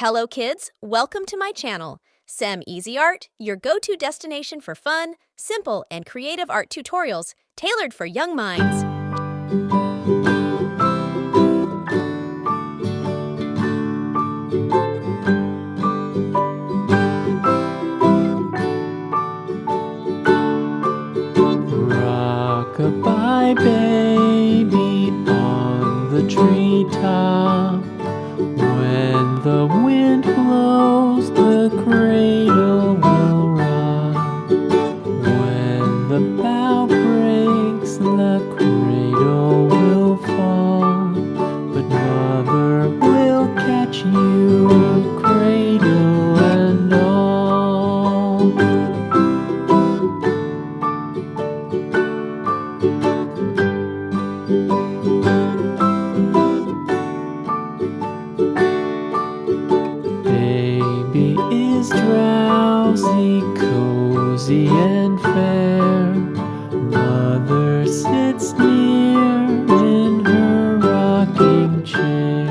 Hello kids, welcome to my channel, Sem Easy Art, your go-to destination for fun, simple, and creative art tutorials tailored for young minds. Rock-a-bye baby on the treetop. When the wind blows, the cradle will rock. When the bough breaks, the cradle will fall. But mother will catch you, cradle and all. Baby is drowsy, cozy and fair. Mother sits near in her rocking chair.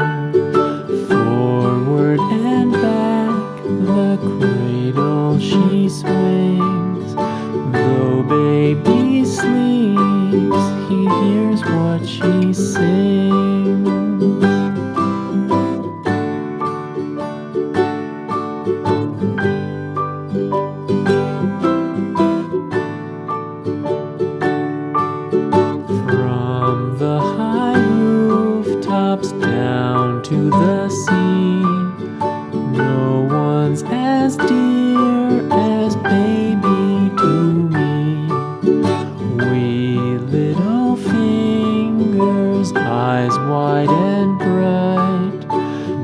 Forward and back, the cradle she swings. Though baby sleeps, he hears what she sings. From the high rooftops down to the sea, no one's as dear as baby to me. Wee little fingers, eyes wide and bright,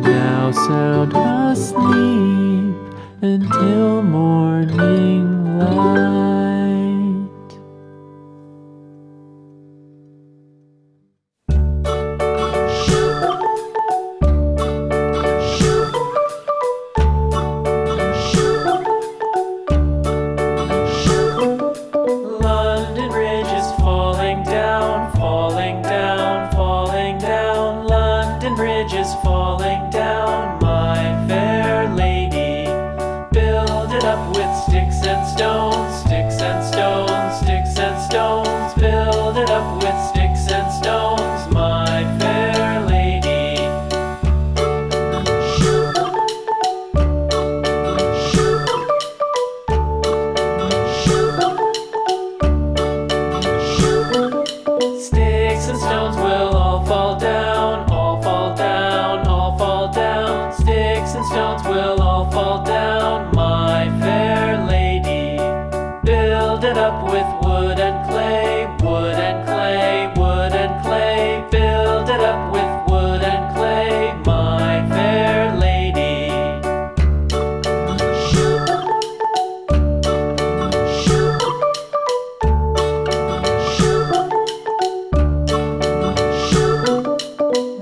now sound asleep until morning light. London Bridge is falling down, falling down, falling down. London Bridge is falling down, my fair lady. Build it up with sticks and stones, sticks and stones, sticks and stones. Build it up with sticks and stones, my fair lady. Sticks and stones will all fall down, all fall down, all fall down. Sticks and stones will all fall down, my fair lady. Build it up with wood and clay, wood and clay, wood and clay. Build it up with wood and clay, my fair lady.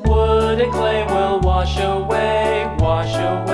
Wood and clay will wash away, wash away.